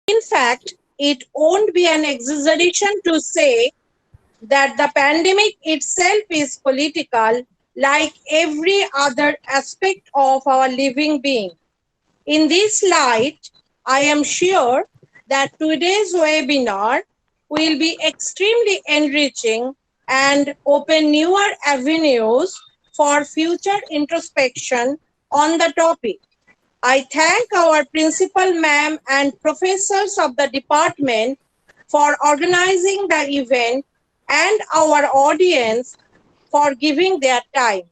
In fact, it won't be an exaggeration to say that the pandemic itself is political, like every other aspect of our living being. In this light, I am sure that today's webinar will be extremely enriching and open newer avenues for future introspection on the topic. I thank our principal ma'am and professors of the department for organizing the event and our audience for giving their time.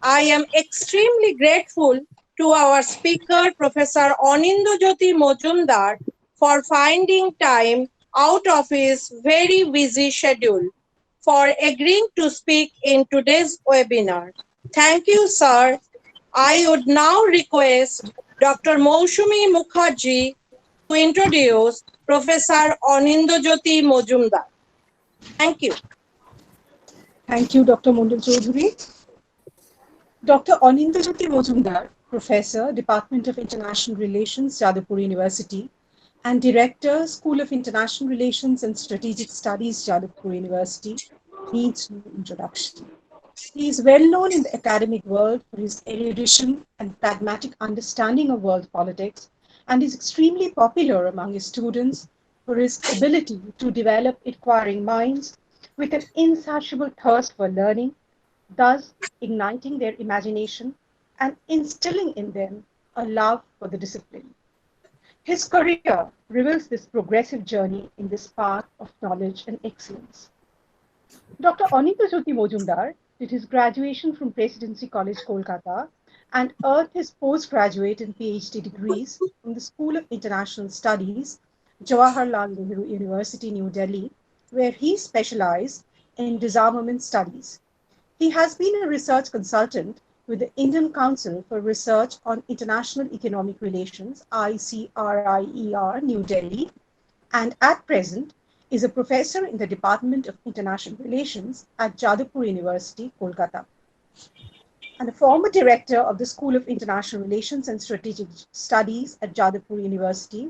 I am extremely grateful to our speaker, Professor Jyoti Majumdar, for finding time out of his very busy schedule for agreeing to speak in today's webinar. Thank you, sir. I would now request Dr. Moushumi Mukherjee to introduce Professor Anindya Majumdar. Thank you. Thank you, Dr. Mondal Chaudhary. Dr. Anindya Majumdar, Professor, Department of International Relations, Jadavpur University, and Director, School of International Relations and Strategic Studies, Jadavpur University, needs no introduction. He is well known in the academic world for his erudition and pragmatic understanding of world politics, and is extremely popular among his students for his ability to develop inquiring minds with an insatiable thirst for learning, thus igniting their imagination and instilling in them a love for the discipline. His career reveals this progressive journey in this path of knowledge and excellence. Dr. Anindya Majumdar did his graduation from Presidency College, Kolkata, and earned his postgraduate and PhD degrees from the School of International Studies, Jawaharlal Nehru University, New Delhi, where he specialized in disarmament studies. He has been a research consultant with the Indian Council for Research on International Economic Relations, ICRIER, New Delhi, and at present is a professor in the Department of International Relations at Jadavpur University, Kolkata, and a former director of the School of International Relations and Strategic Studies at Jadavpur University.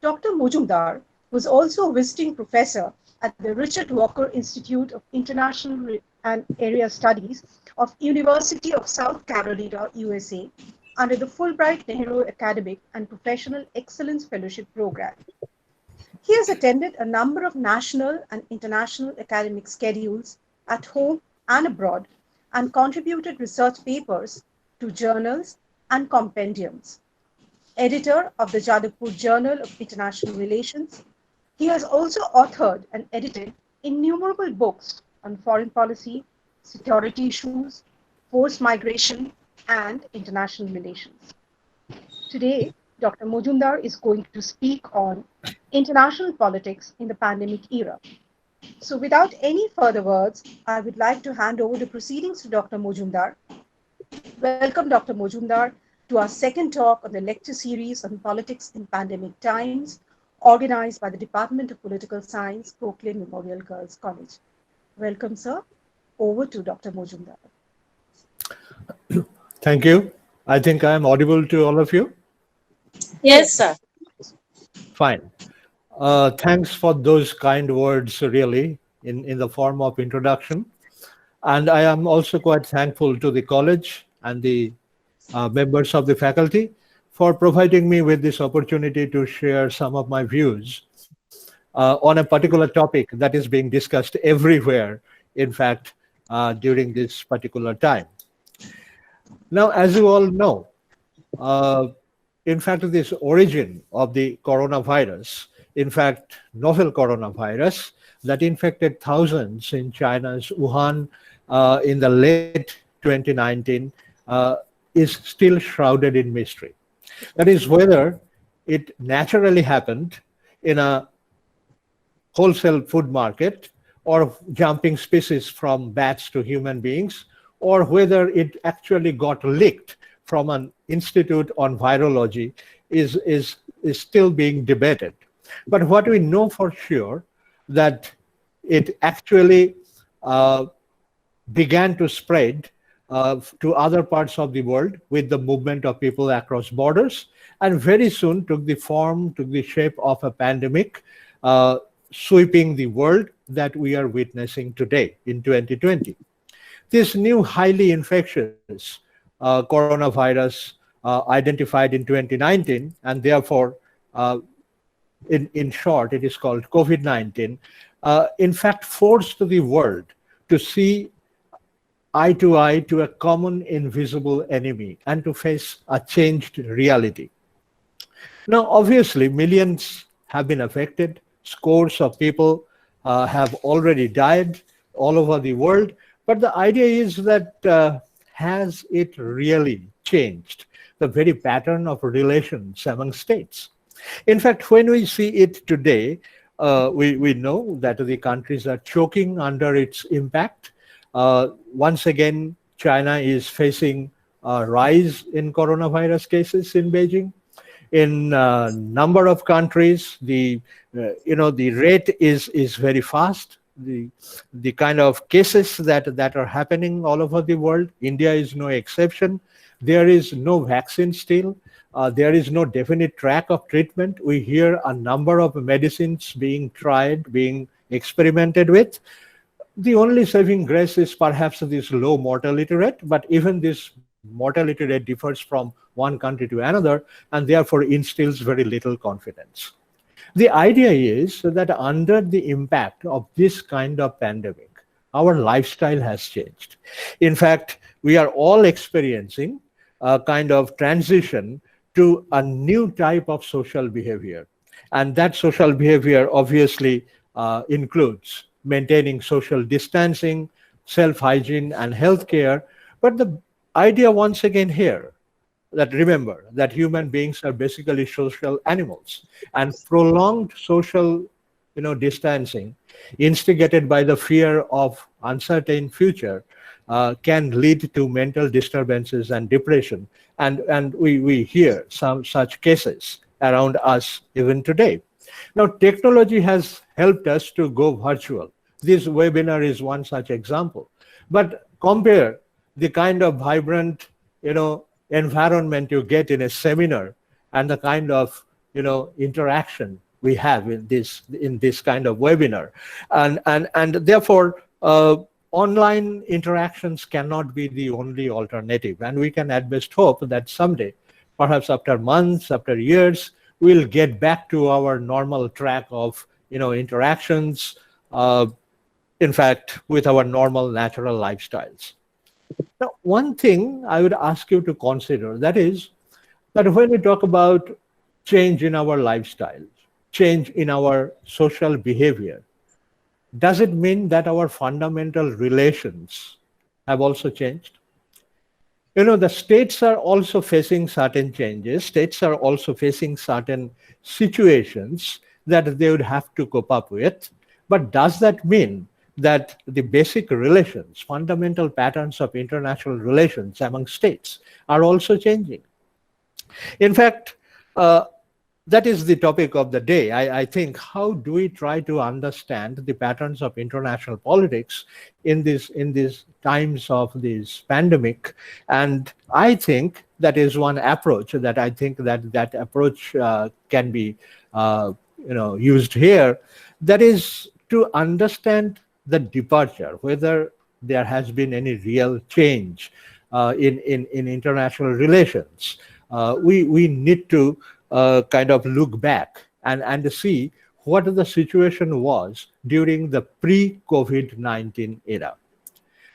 Dr. Majumdar was also a visiting professor at the Richard Walker Institute of International and Area Studies of University of South Carolina, USA, under the Fulbright Nehru Academic and Professional Excellence Fellowship Program. He has attended a number of national and international academic schedules at home and abroad, and contributed research papers to journals and compendiums. Editor of the Jadavpur Journal of International Relations, he has also authored and edited innumerable books on foreign policy, security issues, forced migration, and international relations. Today, Dr. Majumdar is going to speak on international politics in the pandemic era. So without any further words, I would like to hand over the proceedings to Dr. Majumdar. Welcome, Dr. Majumdar, to our second talk on the lecture series on politics in pandemic times, organized by the Department of Political Science, Gokhale Memorial Girls College. Welcome, sir. Over to Dr. Majumdar. Thank you. I think I am audible to all of you. Yes, sir. Fine. Thanks for those kind words, really, in the form of introduction. And I am also quite thankful to the college and the members of the faculty for providing me with this opportunity to share some of my views on a particular topic that is being discussed everywhere, in fact, during this particular time. Now, as you all know, in fact, this origin of the coronavirus, in fact, novel coronavirus that infected thousands in China's Wuhan in the late 2019 is still shrouded in mystery. That is whether it naturally happened in a wholesale food market or jumping species from bats to human beings, or whether it actually got leaked from an institute on virology is still being debated. But what we know for sure that it actually began to spread to other parts of the world with the movement of people across borders, and very soon took the shape of a pandemic uh, sweeping the world that we are witnessing today in 2020. This new highly infectious coronavirus identified in 2019, and therefore, in short, it is called COVID-19, in fact forced the world to see eye to eye to a common invisible enemy and to face a changed reality. Now, obviously, millions have been affected. Scores of people have already died all over the world. But the idea is that has it really changed the very pattern of relations among states? In fact, when we see it today, we know that the countries are choking under its impact. Once again, China is facing a rise in coronavirus cases in Beijing. In a number of countries, the rate is very fast. The kind of cases that are happening all over the world. India is no exception. There is no vaccine still. There is no definite track of treatment. We hear a number of medicines being tried, being experimented with. The only saving grace is perhaps this low mortality rate, but even this mortality rate differs from one country to another and therefore instills very little confidence. The idea is that under the impact of this kind of pandemic, our lifestyle has changed. In fact, we are all experiencing a kind of transition to a new type of social behavior. And that social behavior obviously includes maintaining social distancing, self-hygiene, and healthcare. But the idea once again here that remember that human beings are basically social animals, and prolonged social distancing instigated by the fear of uncertain future can lead to mental disturbances and depression, and we hear some such cases around us even today. Now technology has helped us to go virtual. This webinar is one such example, but compare the kind of vibrant environment you get in a seminar and the kind of interaction we have in this kind of webinar, and therefore online interactions cannot be the only alternative, and we can at best hope that someday, perhaps after months, after years, we'll get back to our normal track of interactions, in fact with our normal natural lifestyles. Now, one thing I would ask you to consider, that is that when we talk about change in our lifestyles, change in our social behavior, does it mean that our fundamental relations have also changed? The states are also facing certain changes. States are also facing certain situations that they would have to cope up with. But does that mean that the basic relations, fundamental patterns of international relations among states are also changing? In fact, that is the topic of the day. I think, how do we try to understand the patterns of international politics in these times of this pandemic? And I think that is one approach that I think that approach can be used here. That is to understand the departure, whether there has been any real change in international relations. We need to kind of look back and see what the situation was during the pre-COVID-19 era.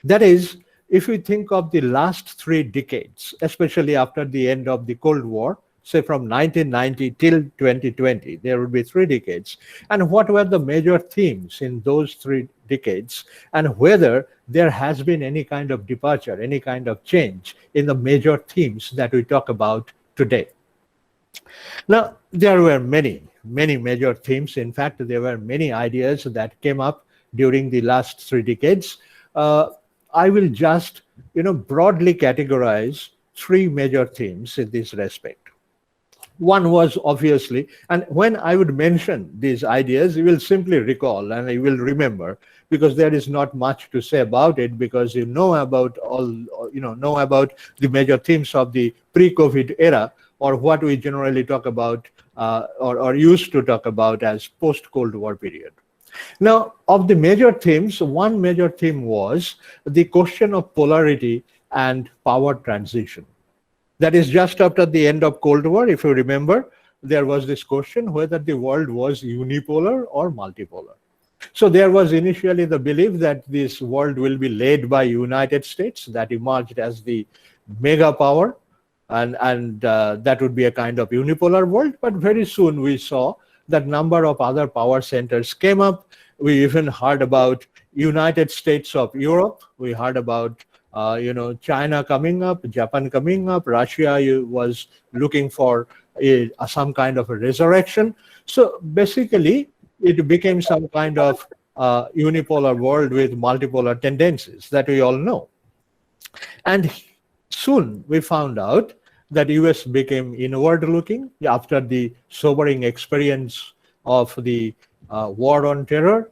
That is, if we think of the last 3 decades, especially after the end of the Cold War, say from 1990 till 2020, there would be 3 decades. And what were the major themes in those 3 decades, and whether there has been any kind of departure, any kind of change in the major themes that we talk about today. Now, there were many major themes. In fact, there were many ideas that came up during the last 3 decades. I will just, broadly categorize 3 major themes in this respect. One was obviously, and when I would mention these ideas, you will simply recall and you will remember, because there is not much to say about it, because you know about know about the major themes of the pre-COVID era, or what we generally talk about or used to talk about as post-Cold War period. Now, of the major themes, one major theme was the question of polarity and power transition. That is just after the end of Cold War, if you remember, there was this question whether the world was unipolar or multipolar. So there was initially the belief that this world will be led by United States, that emerged as the mega power, and that would be a kind of unipolar world. But very soon we saw that number of other power centers came up. We even heard about United States of Europe. We heard about China coming up, Japan coming up, Russia was looking for some kind of a resurrection. So basically, it became some kind of unipolar world with multipolar tendencies that we all know. And soon we found out that US became inward looking after the sobering experience of the war on terror.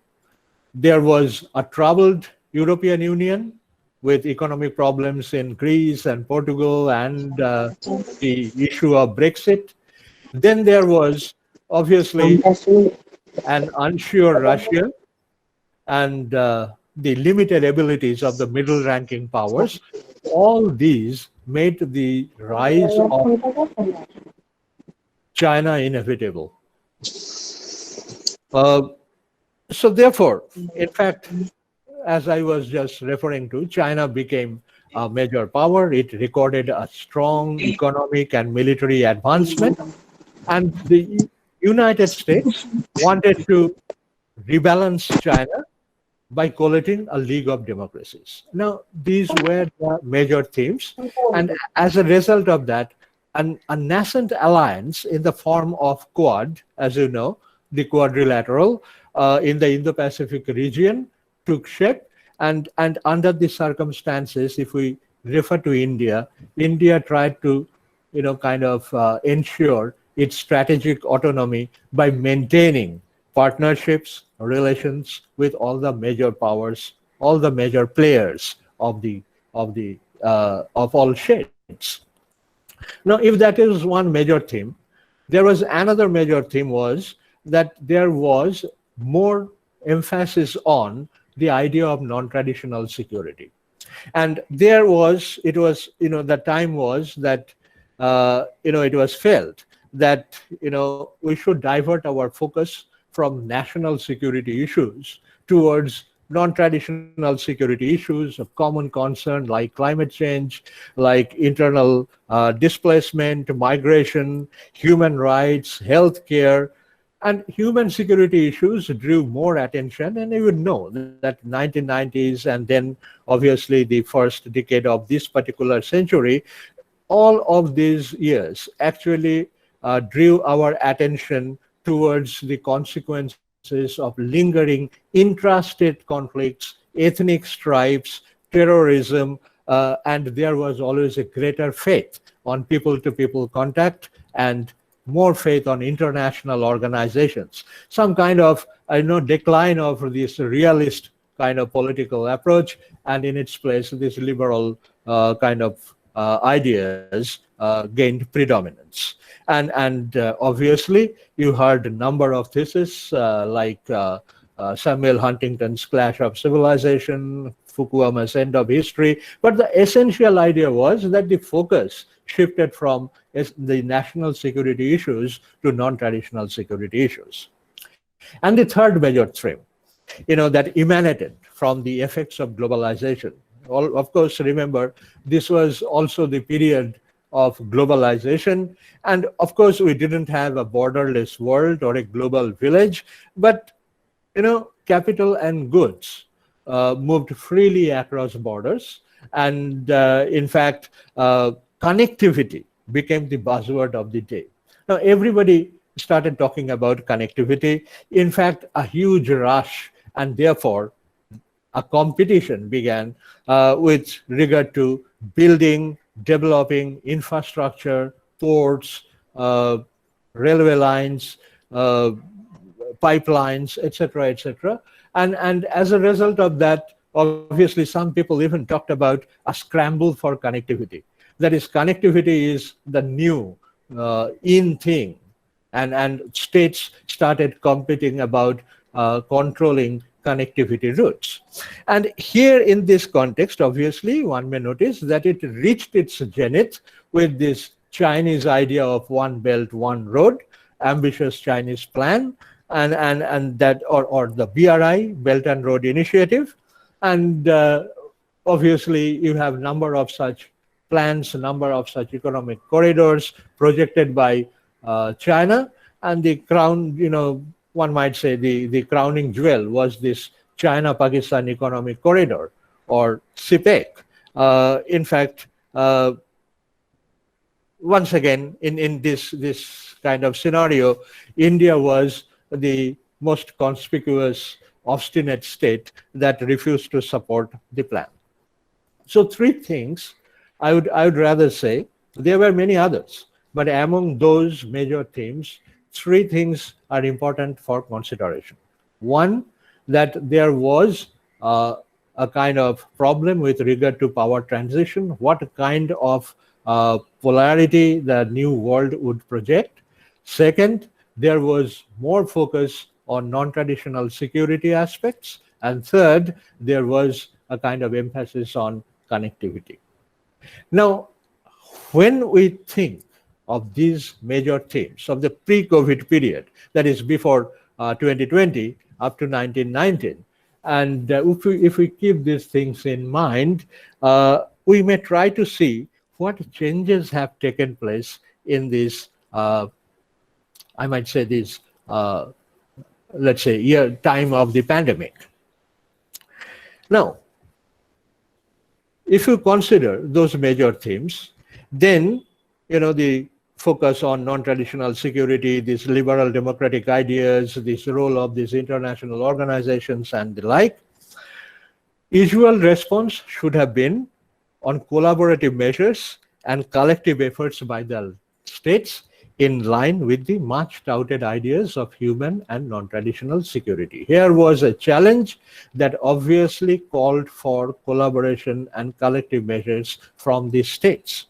There was a troubled European Union with economic problems in Greece and Portugal, and the issue of Brexit. Then there was obviously an unsure Russia and the limited abilities of the middle ranking powers. All these made the rise of China inevitable. So therefore, in fact, as I was just referring to, China became a major power. It recorded a strong economic and military advancement. And the United States wanted to rebalance China by collating a League of Democracies. Now, these were the major themes. And as a result of that, a nascent alliance in the form of Quad, as you know, the quadrilateral in the Indo-Pacific region took shape. And under the circumstances, if we refer to India, India tried to, ensure its strategic autonomy by maintaining partnerships, relations with all the major powers, all the major players of all shades. Now, if that is one major theme, there was another major theme was that there was more emphasis on the idea of non-traditional security. And the time was that, it was felt that, we should divert our focus from national security issues towards non-traditional security issues of common concern like climate change, like internal displacement, migration, human rights, healthcare, and human security issues drew more attention. And you would know that 1990s and then obviously the first decade of this particular century, all of these years actually drew our attention towards the consequences of lingering intrastate conflicts, ethnic stripes, terrorism, and there was always a greater faith on people-to-people contact and more faith on international organizations. Some kind of, decline of this realist kind of political approach, and in its place, this liberal kind of ideas gained predominance. And obviously, you heard a number of theses like Samuel Huntington's Clash of Civilization, Fukushama's End of History. But the essential idea was that the focus shifted from the national security issues to non-traditional security issues. And the third major theme, that emanated from the effects of globalization. Of course, remember, this was also the period of globalization. And of course, we didn't have a borderless world or a global village, but, capital and goods moved freely across borders. And in fact, connectivity became the buzzword of the day. Now, everybody started talking about connectivity. In fact, a huge rush and therefore a competition began with regard to building, developing infrastructure, ports, railway lines, pipelines, etc., etc. And as a result of that, obviously, some people even talked about a scramble for connectivity. That is, connectivity is the new in thing, and states started competing about controlling connectivity routes. And here in this context, obviously, one may notice that it reached its zenith with this Chinese idea of one belt, one road, ambitious Chinese plan, and that, or the BRI, Belt and Road Initiative. And obviously, you have number of such plans, a number of such economic corridors projected by China. And the crown, one might say the crowning jewel was this China-Pakistan Economic Corridor, or CPEC. In fact, once again, in this kind of scenario, India was the most conspicuous, obstinate state that refused to support the plan. So three things I would rather say. There were many others, but among those major themes, three things are important for consideration. One, that there was a kind of problem with regard to power transition, what kind of polarity the new world would project. Second, there was more focus on non-traditional security aspects. And third, there was a kind of emphasis on connectivity. Now, when we think of these major themes of the pre-COVID period, that is before 2020 up to 1919, and if we keep these things in mind, we may try to see what changes have taken place in this, I might say, this, let's say, year time of the pandemic. Now, if you consider those major themes, then the focus on non-traditional security, these liberal democratic ideas, this role of these international organizations and the like, usual response should have been on collaborative measures and collective efforts by the states in line with the much touted ideas of human and non-traditional security. Here was a challenge that obviously called for collaboration and collective measures from the states.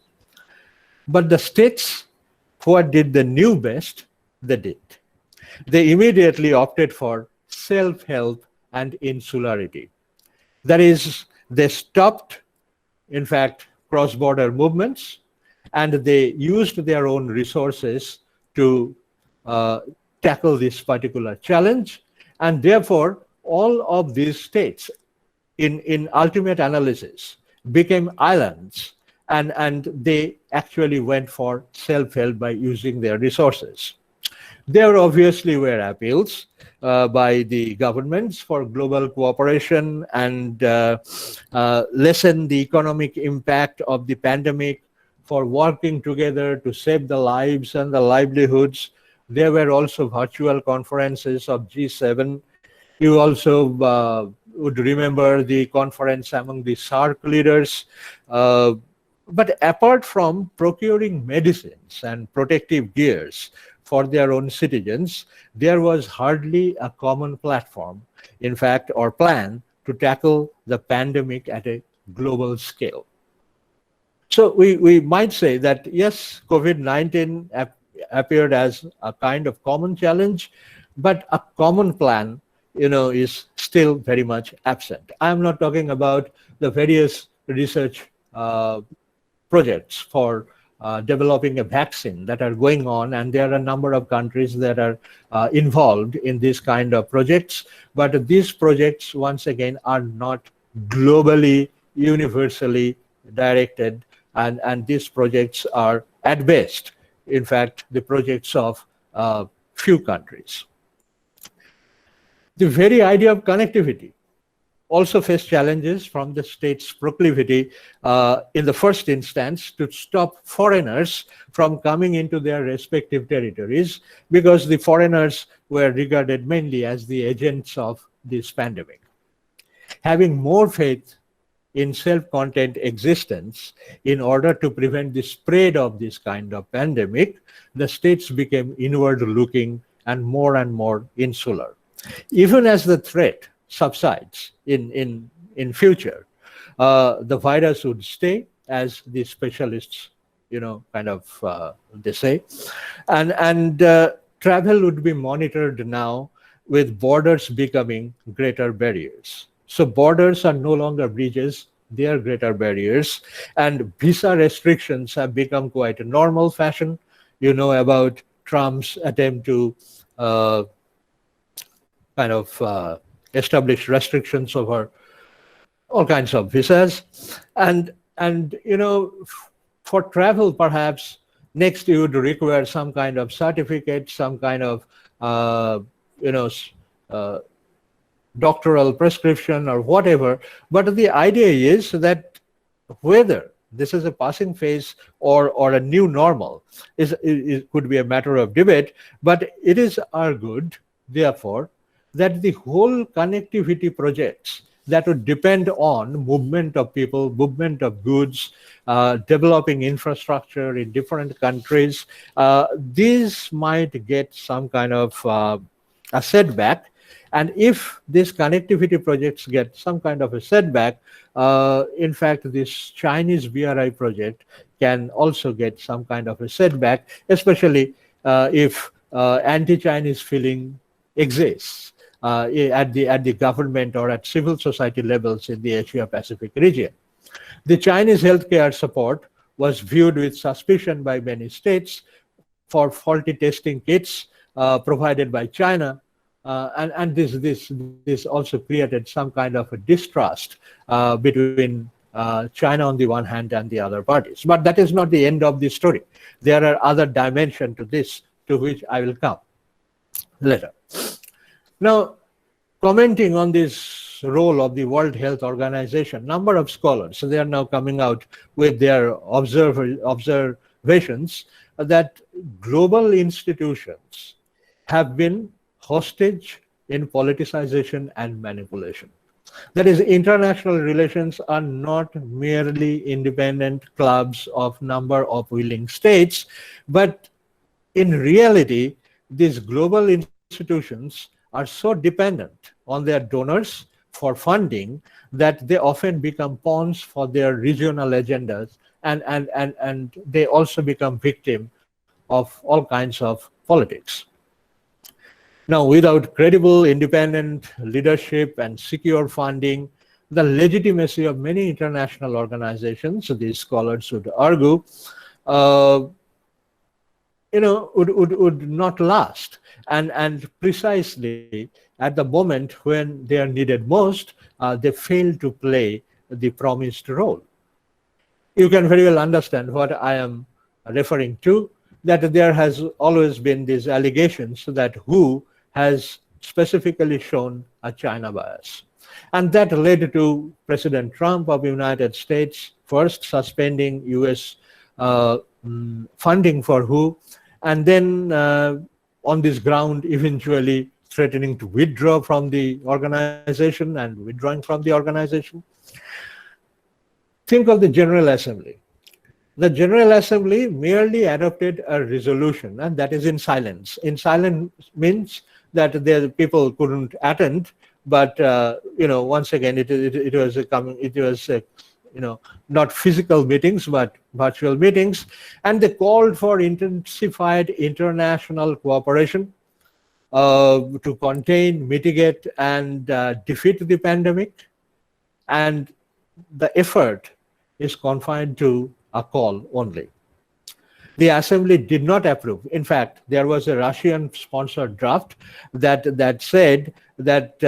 But the states, what did they knew best? They did. They immediately opted for self-help and insularity. That is, they stopped, in fact, cross-border movements, and they used their own resources to tackle this particular challenge. And therefore, all of these states, in ultimate analysis, became islands, and they actually went for self-help by using their resources. There obviously were appeals by the governments for global cooperation and lessen the economic impact of the pandemic, for working together to save the lives and the livelihoods. There were also virtual conferences of G7. You also would remember the conference among the SAARC leaders. But apart from procuring medicines and protective gears for their own citizens, there was hardly a common platform, in fact, or plan to tackle the pandemic at a global scale. So we might say that, yes, COVID-19 appeared as a kind of common challenge, but a common plan, is still very much absent. I'm not talking about the various research projects for developing a vaccine that are going on, and there are a number of countries that are involved in this kind of projects. But these projects, once again, are not globally, universally directed, and these projects are, at best, in fact, the projects of few countries. The very idea of connectivity also faced challenges from the state's proclivity in the first instance to stop foreigners from coming into their respective territories, because the foreigners were regarded mainly as the agents of this pandemic. Having more faith in self-contained existence in order to prevent the spread of this kind of pandemic, the states became inward-looking and more insular. Even as the threat subsides in future, the virus would stay, as the specialists, they say, and travel would be monitored now with borders becoming greater barriers. So borders are no longer bridges, they are greater barriers, and visa restrictions have become quite a normal fashion. You know about Trump's attempt to uh, establish restrictions over all kinds of visas, and for travel perhaps next you would require some kind of certificate, some kind of uh, you know s- uh, doctoral prescription or whatever. But the idea is that whether this is a passing phase or a new normal could be a matter of debate, but it is argued, therefore, that the whole connectivity projects that would depend on movement of people, movement of goods, developing infrastructure in different countries, these might get some kind of a setback. And if these connectivity projects get some kind of a setback, in fact, this Chinese BRI project can also get some kind of a setback, especially if anti-Chinese feeling exists at the government or at civil society levels in the Asia Pacific region. The Chinese healthcare support was viewed with suspicion by many states for faulty testing kits provided by China, and this also created some kind of a distrust between China on the one hand and the other parties. But that is not the end of the story. There are other dimensions to this, to which I will come later. Now, commenting on this role of the World Health Organization, number of scholars, so they are now coming out with their observations that global institutions have been hostage in politicization and manipulation. That is, international relations are not merely independent clubs of number of willing states, but in reality, these global institutions are so dependent on their donors for funding that they often become pawns for their regional agendas, and they also become victim of all kinds of politics. Now, without credible independent leadership and secure funding, the legitimacy of many international organizations, these scholars would argue, uh, would not last. And precisely at the moment when they are needed most, they fail to play the promised role. You can very well understand what I am referring to, that there has always been these allegations that WHO has specifically shown a China bias. And that led to President Trump of the United States first suspending US funding for WHO, and then on this ground eventually threatening to withdraw from the organization and withdrawing from the organization. Think of the General Assembly. The General Assembly merely adopted a resolution, and that is in silence. In silence means that the people couldn't attend, but once again, it was not physical meetings but virtual meetings, and they called for intensified international cooperation to contain, mitigate, and defeat the pandemic. And the effort is confined to a call only. The assembly did not approve. In fact, there was a Russian-sponsored draft that said that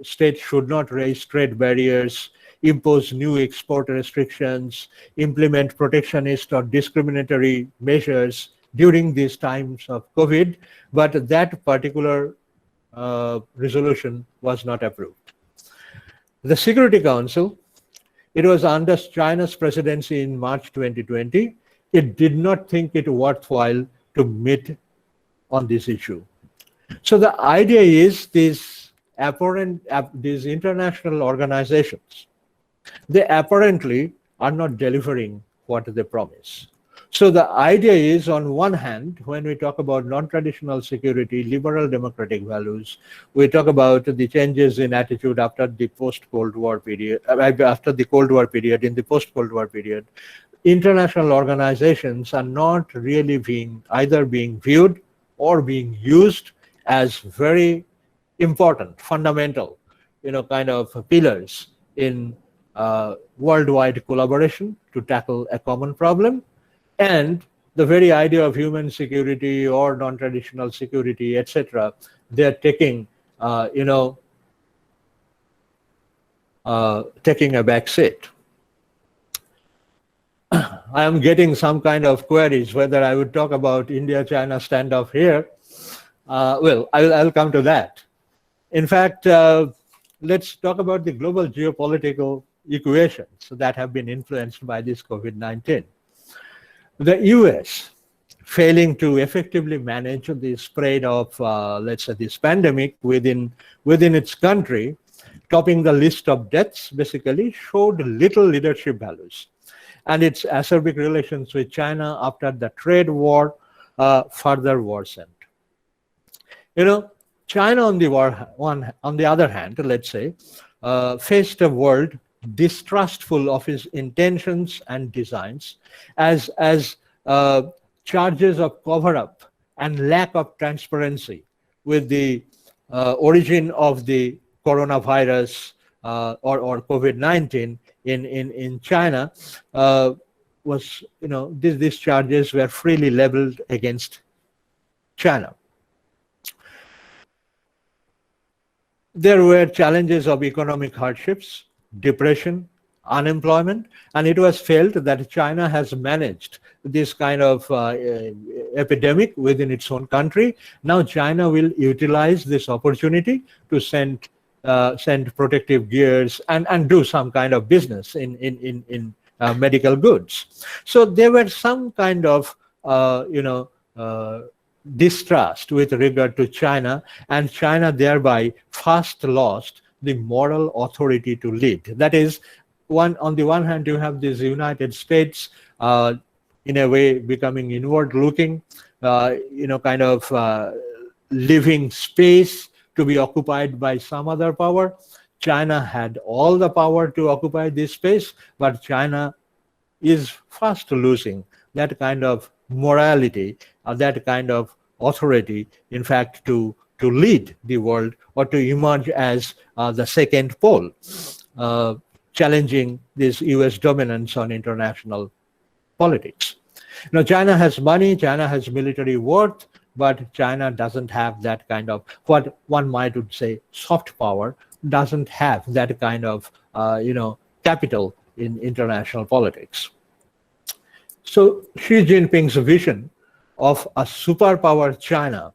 states should not raise trade barriers, impose new export restrictions, implement protectionist or discriminatory measures during these times of COVID, but that particular resolution was not approved. The Security Council, it was under China's presidency in March 2020. It did not think it worthwhile to meet on this issue. So the idea is these international organizations they apparently are not delivering what they promise. So the idea is, on one hand, when we talk about non-traditional security, liberal democratic values, we talk about the changes in attitude after the post-Cold War period, after the Cold War period, in the post-Cold War period. International organizations are not really being viewed or being used as very important, fundamental, kind of pillars in worldwide collaboration to tackle a common problem. And the very idea of human security or non-traditional security, etc., they're taking, taking a back seat. I am getting some kind of queries whether I would talk about India-China standoff here. Well, I'll come to that. In fact, let's talk about the global geopolitical equations that have been influenced by this COVID-19. The US, failing to effectively manage the spread of, let's say, this pandemic within its country, topping the list of deaths, basically showed little leadership values. And its acerbic relations with China after the trade war further worsened. China, on the other hand, let's say, faced a world distrustful of his intentions and designs, as charges of cover-up and lack of transparency with the origin of the coronavirus or COVID-19 in China was, these charges were freely leveled against China. There were challenges of economic hardships, depression, unemployment, and it was felt that China has managed this kind of epidemic within its own country. Now China will utilize this opportunity to send protective gears and do some kind of business in medical goods. So there were some kind of distrust with regard to China, and China thereby first lost the moral authority to lead. That is, on the one hand, you have these United States in a way becoming inward looking, kind of leaving space to be occupied by some other power. China had all the power to occupy this space, but China is fast losing that kind of morality, that kind of authority, in fact, to lead the world or to emerge as the second pole, challenging this US dominance on international politics. Now, China has money, China has military worth, but China doesn't have that kind of, what one might would say, soft power, doesn't have that kind of, capital in international politics. So Xi Jinping's vision of a superpower China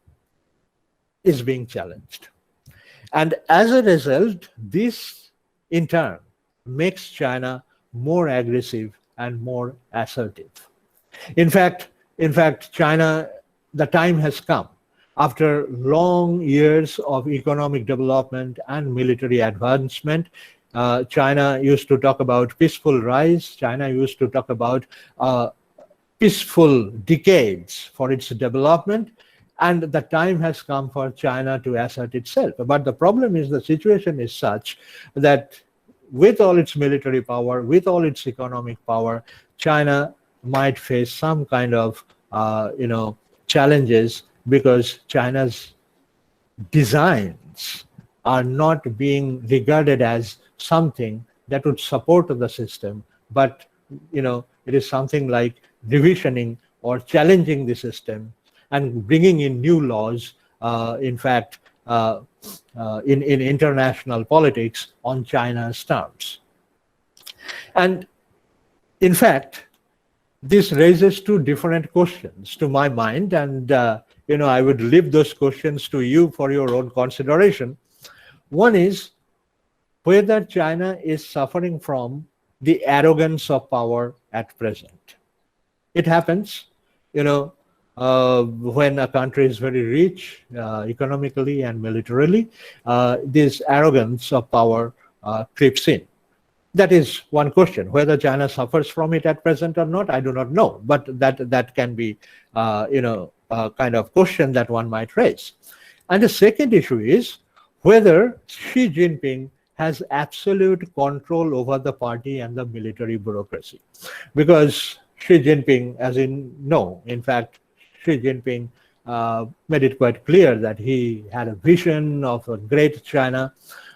is being challenged. And as a result, this in turn makes China more aggressive and more assertive. In fact, China, the time has come. After long years of economic development and military advancement, China used to talk about peaceful rise. China used to talk about peaceful decades for its development, and the time has come for China to assert itself. But the problem is, the situation is such that with all its military power, with all its economic power, China might face some kind of challenges, because China's designs are not being regarded as something that would support the system, but it is something like revisioning or challenging the system and bringing in new laws, in fact, in international politics on China's terms. And in fact, this raises two different questions to my mind, and I would leave those questions to you for your own consideration. One is whether China is suffering from the arrogance of power at present. It happens, when a country is very rich economically and militarily, this arrogance of power creeps in. That is one question. Whether China suffers from it at present or not, I do not know. But that can be, a kind of question that one might raise. And the second issue is whether Xi Jinping has absolute control over the party and the military bureaucracy. Because Xi Jinping, as in no, in fact, Xi Jinping made it quite clear that he had a vision of a great China,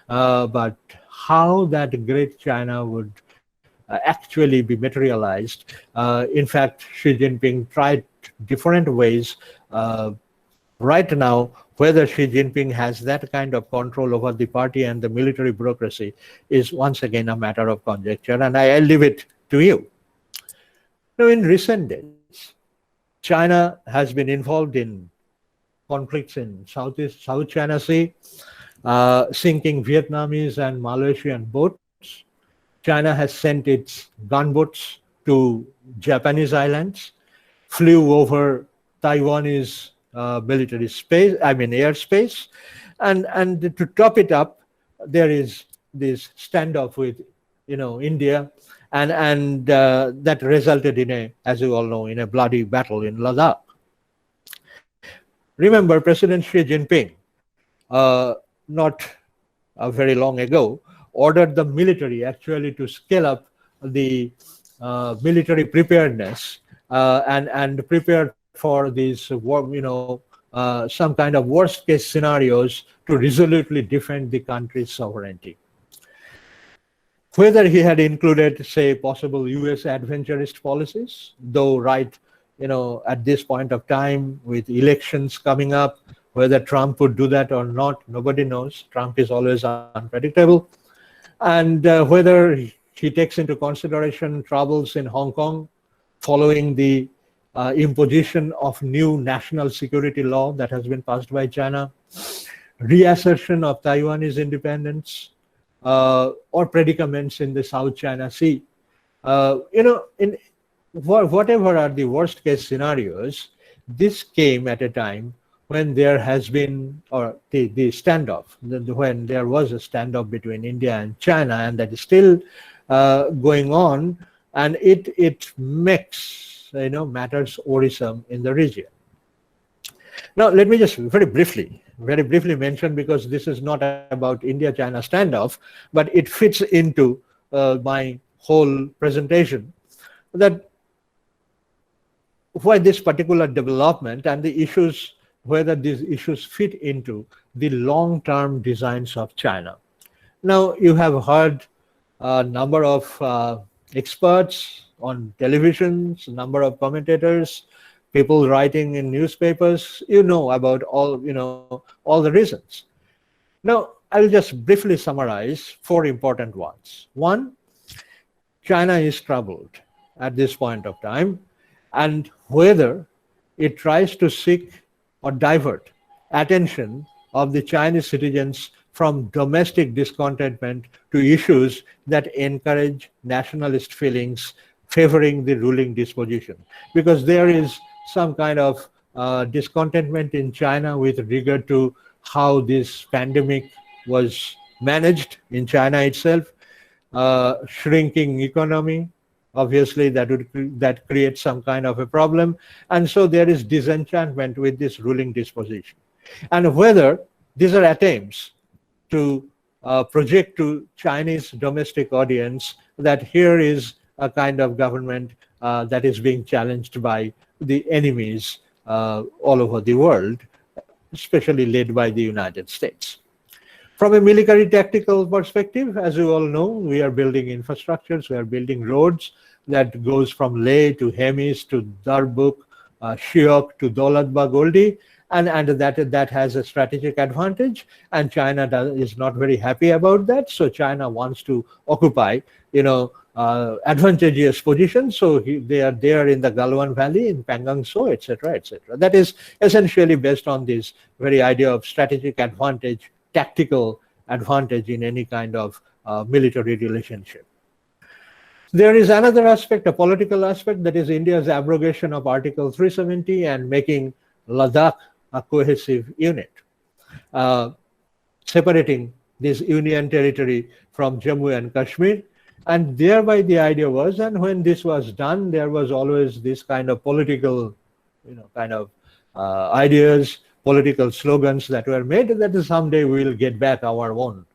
but how that great China would actually be materialized. In fact, Xi Jinping tried different ways. Right now, whether Xi Jinping has that kind of control over the party and the military bureaucracy is once again a matter of conjecture, and I leave it to you. Now, in recent days, China has been involved in conflicts in South China Sea, sinking Vietnamese and Malaysian boats. China has sent its gunboats to Japanese islands, flew over Taiwanese military space, airspace, and to top it up, there is this standoff with, India, and that resulted in as you all know, in a bloody battle in Ladakh. Remember, President Xi Jinping, not very long ago, ordered the military actually to scale up the military preparedness and prepare for these some kind of worst case scenarios to resolutely defend the country's sovereignty. Whether he had included, say, possible US adventurist policies, though at this point of time with elections coming up, whether Trump would do that or not, nobody knows. Trump is always unpredictable. And whether he takes into consideration troubles in Hong Kong following the imposition of new national security law that has been passed by China, reassertion of Taiwanese independence, or predicaments in the South China Sea. In whatever are the worst case scenarios, this came at a time when there has been, or the standoff, when there was a standoff between India and China, and that is still going on, and it makes matters worrisome in the region. Now, let me just very briefly mention, because this is not about India-China standoff, but it fits into my whole presentation, that why this particular development and the issues, whether these issues fit into the long-term designs of China. Now, you have heard a number of experts on televisions, a number of commentators, people writing in newspapers, about all the reasons. Now, I'll just briefly summarize 4 important ones. 1, China is troubled at this point of time, and whether it tries to seek or divert attention of the Chinese citizens from domestic discontentment to issues that encourage nationalist feelings favoring the ruling disposition. Because there is some kind of discontentment in China with regard to how this pandemic was managed in China itself, shrinking economy, obviously that creates some kind of a problem, and so there is disenchantment with this ruling disposition. And whether these are attempts to project to Chinese domestic audience that here is a kind of government that is being challenged by the enemies all over the world, especially led by the United States. From a military tactical perspective, as you all know, we are building infrastructures, we are building roads that goes from Leh to Hemis to Darbuk, Shiok to Daulat Bagoldi, and that has a strategic advantage, and China is not very happy about that. So China wants to occupy, advantageous positions. So they are there in the Galwan Valley, in Pangang So, etc., etc. That is essentially based on this very idea of strategic advantage, tactical advantage in any kind of military relationship. There is another aspect, a political aspect, that is India's abrogation of Article 370 and making Ladakh a cohesive unit, separating this union territory from Jammu and Kashmir, And thereby the idea was, and when this was done, there was always this kind of political, kind of ideas, political slogans that were made that someday we'll get back our own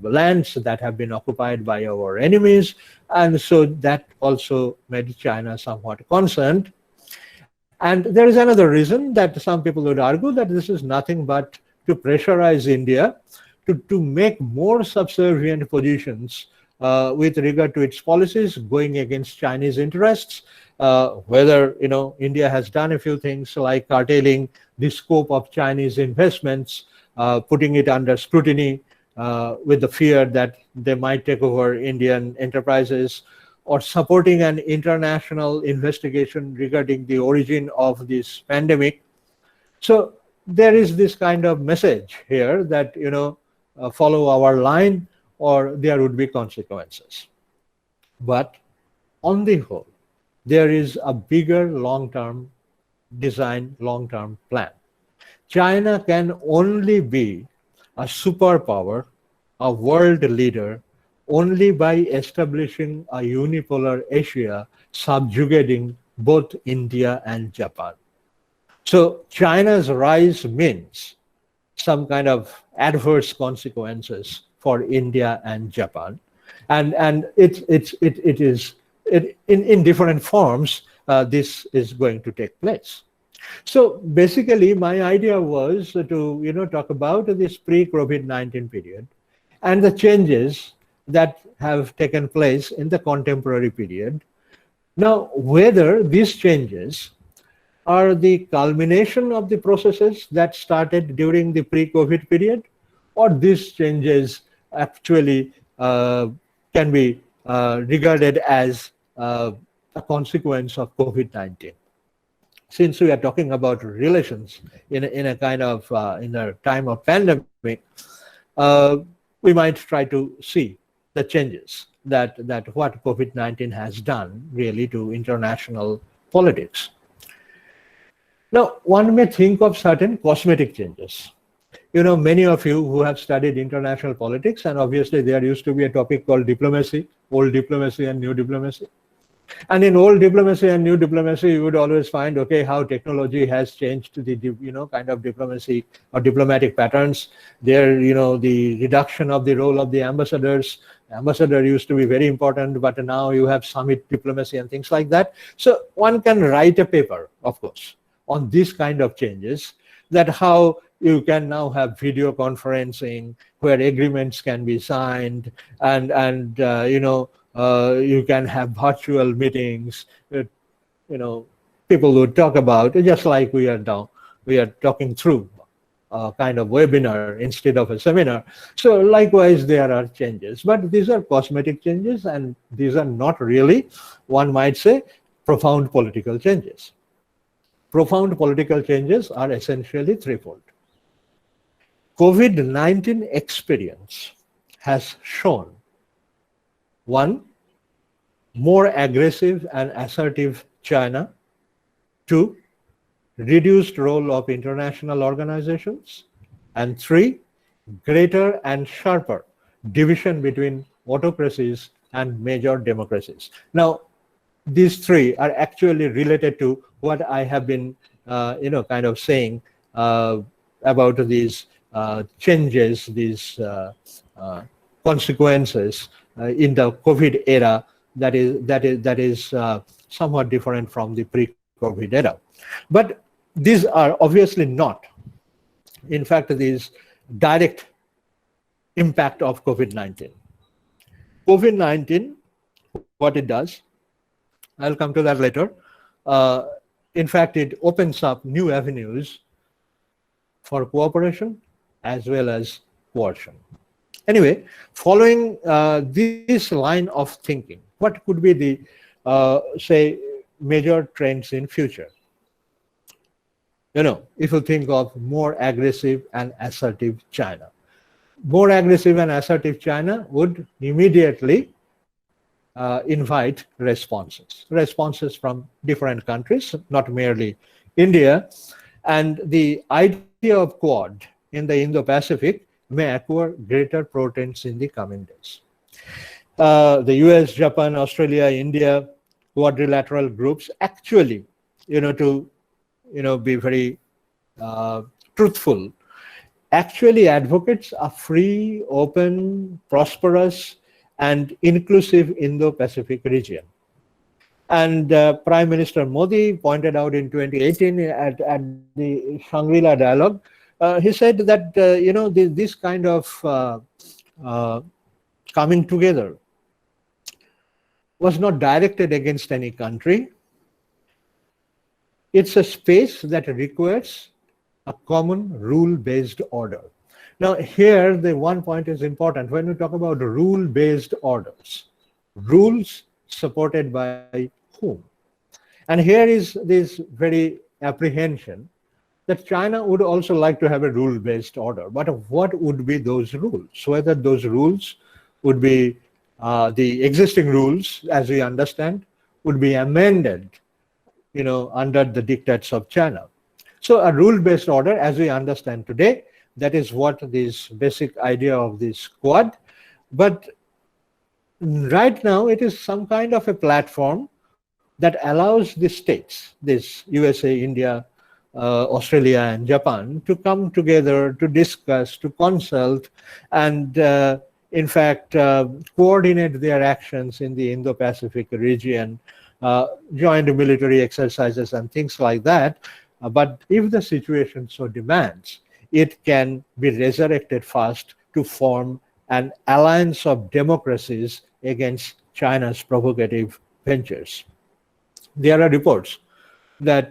lands that have been occupied by our enemies. And so that also made China somewhat concerned. And there is another reason that some people would argue that this is nothing but to pressurize India to make more subservient positions with regard to its policies going against Chinese interests. Whether India has done a few things like curtailing the scope of Chinese investments, putting it under scrutiny with the fear that they might take over Indian enterprises, or supporting an international investigation regarding the origin of this pandemic. So there is this kind of message here that follow our line or there would be consequences. But on the whole, there is a bigger long-term design, long-term plan. China can only be a superpower, a world leader, only by establishing a unipolar Asia, subjugating both India and Japan. So China's rise means some kind of adverse consequences for India and Japan, and it is in different forms. This is going to take place. So basically, my idea was to talk about this pre-COVID-19 period and the changes that have taken place in the contemporary period. Now, whether these changes are the culmination of the processes that started during the pre-COVID period, or these changes actually can be regarded as a consequence of COVID-19. Since we are talking about relations in a kind of in a time of pandemic, we might try to see the changes that what COVID-19 has done really to international politics. Now, one may think of certain cosmetic changes. Many of you who have studied international politics, and obviously there used to be a topic called diplomacy, old diplomacy and new diplomacy. And in old diplomacy and new diplomacy, you would always find, okay, how technology has changed the, kind of diplomacy or diplomatic patterns. There, the reduction of the role of the ambassadors. Ambassador used to be very important, but now you have summit diplomacy and things like that. So one can write a paper, of course, on this kind of changes, that how you can now have video conferencing where agreements can be signed, and you can have virtual meetings. People would talk about just like we are now. We are talking through a kind of webinar instead of a seminar. So likewise, there are changes, but these are cosmetic changes, and these are not really, one might say, profound political changes. Profound political changes are essentially threefold. COVID-19 experience has shown, one, more aggressive and assertive China. Two, reduced role of international organizations. And three, greater and sharper division between autocracies and major democracies. Now, these three are actually related to what I have been, kind of saying about these changes, these consequences in the COVID era that is somewhat different from the pre-COVID era. But these are obviously not, in fact, these direct impact of COVID-19. COVID-19, what it does, I'll come to that later. In fact, it opens up new avenues for cooperation as well as coercion. Anyway, following this line of thinking, what could be the, say, major trends in future? If you think of more aggressive and assertive China. More aggressive and assertive China would immediately invite responses from different countries, not merely India. And the idea of Quad in the Indo-Pacific may acquire greater portents in the coming days. the US, Japan, Australia, India, quadrilateral groups actually, to be very truthful, actually advocates a free, open, prosperous, and inclusive Indo-Pacific region. And Prime Minister Modi pointed out in 2018 at the Shangri-La dialogue, he said that this kind of uh, coming together was not directed against any country. It's a space that requires a common rule-based order. Now, here the one point is important. When we talk about rule-based orders, rules supported by whom? And here is this very apprehension that China would also like to have a rule-based order. But what would be those rules? Whether those rules would be the existing rules, as we understand, would be amended, under the dictates of China. So a rule-based order, as we understand today, that is what this basic idea of this Quad. But right now, it is some kind of a platform that allows the states, this USA, India, Australia, and Japan, to come together, to discuss, to consult, and in fact, coordinate their actions in the Indo-Pacific region, joint military exercises and things like that. But if the situation so demands, it can be resurrected fast to form an alliance of democracies against China's provocative ventures. There are reports that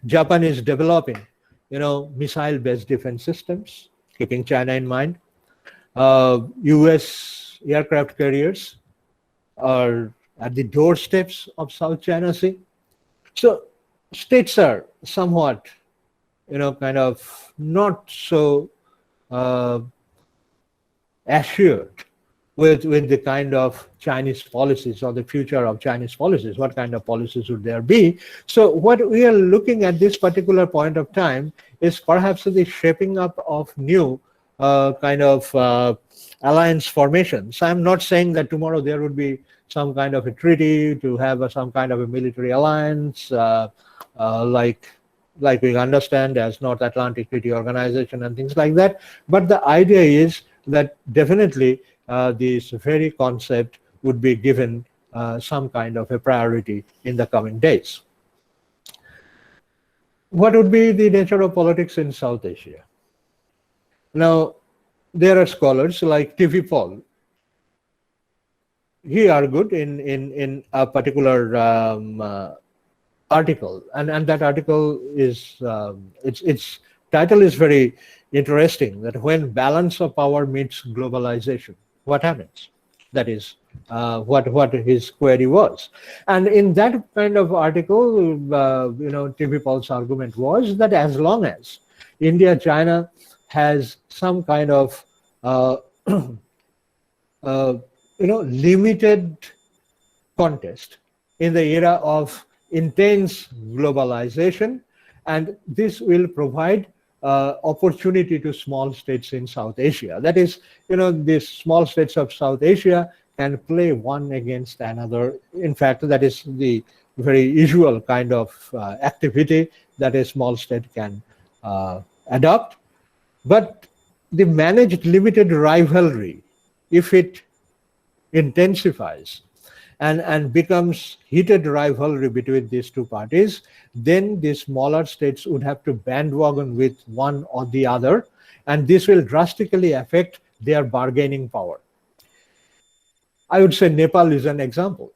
Japan is developing, missile-based defense systems, keeping China in mind. US aircraft carriers are at the doorsteps of South China Sea. So states are somewhat, kind of not so assured with the kind of Chinese policies or the future of Chinese policies. What kind of policies would there be? So what we are looking at this particular point of time is perhaps the shaping up of new kind of alliance formations. I'm not saying that tomorrow there would be some kind of a treaty to have some kind of a military alliance, like we understand as North Atlantic Treaty Organization and things like that. But the idea is that definitely this very concept would be given some kind of a priority in the coming days. What would be the nature of politics in South Asia? Now, there are scholars like T.V. Paul. He argued in a particular article, and that article is its title is very interesting. That when balance of power meets globalization, what happens? That is what his query was. And in that kind of article, T.V. Paul's argument was that as long as India, China has some kind of limited contest in the era of intense globalization, and this will provide opportunity to small states in South Asia. That is, these small states of South Asia can play one against another. In fact, that is the very usual kind of activity that a small state can adopt. But the managed limited rivalry, if it intensifies and becomes heated rivalry between these two parties, then the smaller states would have to bandwagon with one or the other, and this will drastically affect their bargaining power. I would say Nepal is an example.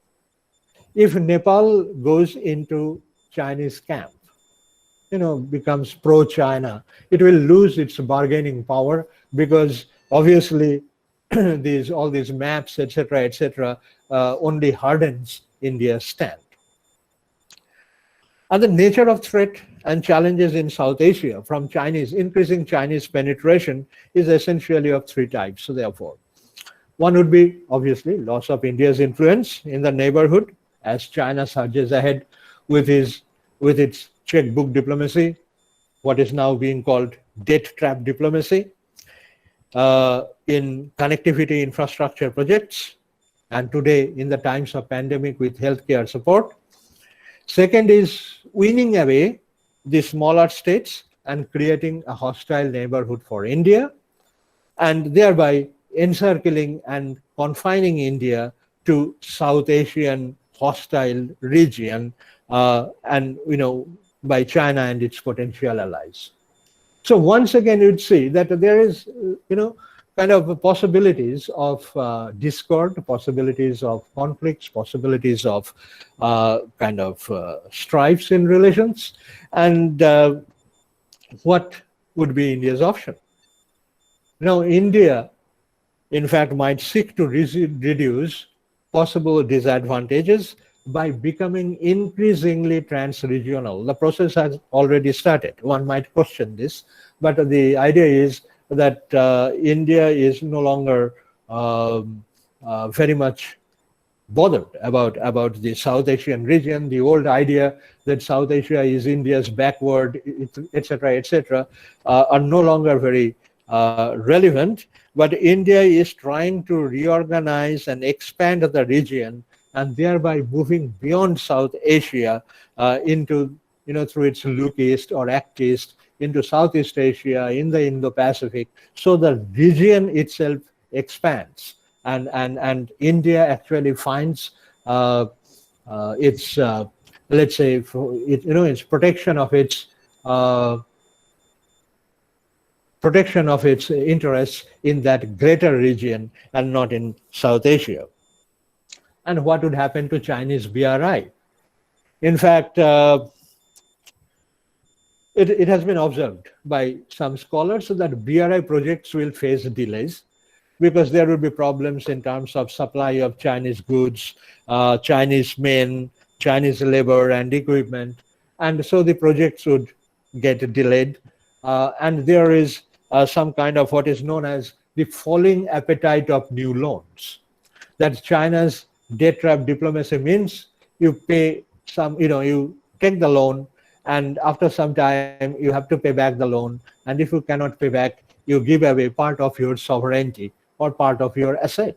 If Nepal goes into Chinese camp, becomes pro-China, it will lose its bargaining power, because obviously all these maps, etc., only hardens India's stand. And the nature of threat and challenges in South Asia from increasing Chinese penetration is essentially of three types. So therefore, one would be obviously loss of India's influence in the neighborhood as China surges ahead with its checkbook diplomacy, what is now being called debt trap diplomacy. in connectivity infrastructure projects, and today in the times of pandemic with healthcare support. Second is weaning away the smaller states and creating a hostile neighborhood for India, and thereby encircling and confining India to South Asian hostile region, and by China and its potential allies. So once again, you'd see that there is, kind of possibilities of discord, possibilities of conflicts, possibilities of strifes in relations, and what would be India's option? Now, India, in fact, might seek to reduce possible disadvantages by becoming increasingly trans-regional. The process has already started. One might question this, but the idea is that India is no longer very much bothered about the South Asian region. The old idea that South Asia is India's backward, etc., are no longer very relevant. But India is trying to reorganize and expand the region, and thereby moving beyond South Asia into, through its look east or act east, into Southeast Asia, in the Indo-Pacific. So the region itself expands, and India actually finds its, let's say, its protection of its interests in that greater region and not in South Asia. And what would happen to Chinese BRI? In fact, it has been observed by some scholars that BRI projects will face delays because there will be problems in terms of supply of Chinese goods, Chinese men, Chinese labor and equipment. And so the projects would get delayed. And there is some kind of what is known as the falling appetite of new loans. That China's debt trap diplomacy means you pay some, you take the loan, and after some time you have to pay back the loan. And if you cannot pay back, you give away part of your sovereignty or part of your asset.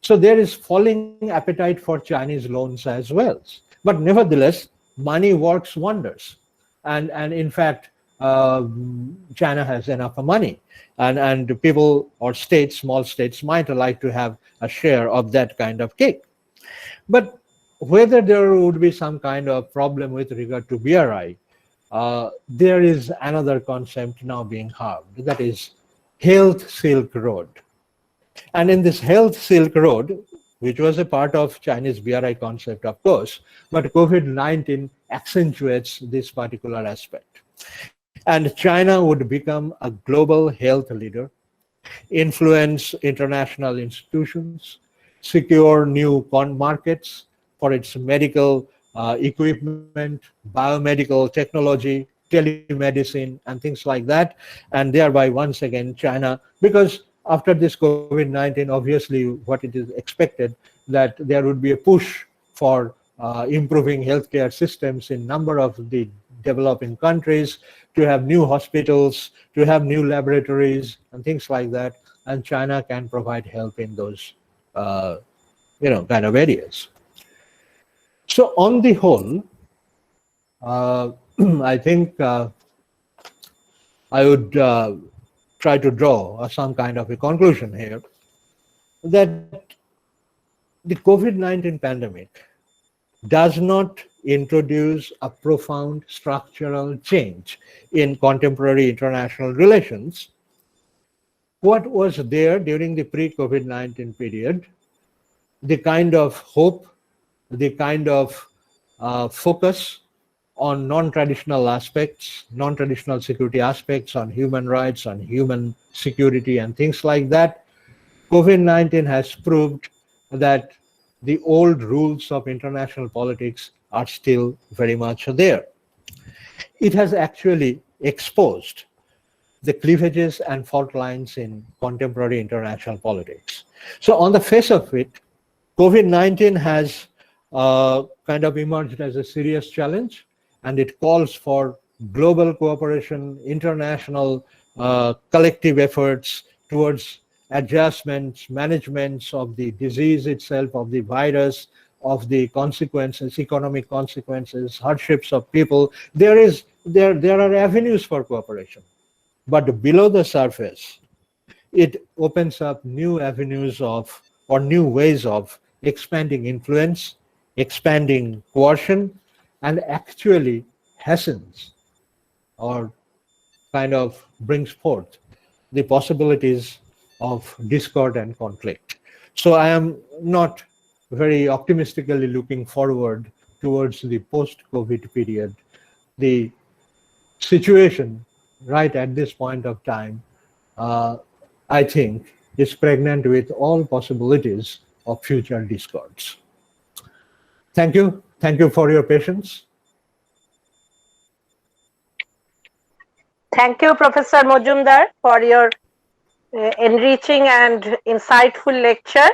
So there is falling appetite for Chinese loans as well. But nevertheless, money works wonders. And in fact, China has enough money. And people or states, small states, might like to have a share of that kind of cake. But whether there would be some kind of problem with regard to BRI, there is another concept now being harmed, that is Health Silk Road. And in this Health Silk Road, which was a part of Chinese BRI concept, of course, but COVID-19 accentuates this particular aspect. And China would become a global health leader, influence international institutions, secure new markets for its medical equipment, biomedical technology, telemedicine, and things like that. And thereby, once again, China, because after this COVID-19, obviously, what it is expected that there would be a push for improving healthcare systems in number of the developing countries, to have new hospitals, to have new laboratories, and things like that. And China can provide help in those, kind of areas. So on the whole, I think I would try to draw some kind of a conclusion here that the COVID-19 pandemic does not introduce a profound structural change in contemporary international relations. What was there during the pre-COVID-19 period, the kind of hope, the kind of focus on non-traditional aspects, non-traditional security aspects, on human rights, on human security and things like that, COVID-19 has proved that the old rules of international politics are still very much there. It has actually exposed the cleavages and fault lines in contemporary international politics. So on the face of it, COVID-19 has kind of emerged as a serious challenge, and it calls for global cooperation, international collective efforts towards adjustments, managements of the disease itself, of the virus, of the consequences, economic consequences, hardships of people. There are avenues for cooperation. But below the surface, it opens up new avenues of or new ways of expanding influence, expanding coercion, and actually hastens or kind of brings forth the possibilities of discord and conflict. So I am not very optimistically looking forward towards the post-COVID period. The situation right at this point of time, uh, I think, is pregnant with all possibilities of future discords. Thank you. Thank you for your patience. Thank you, Professor Majumdar, for your enriching and insightful lecture.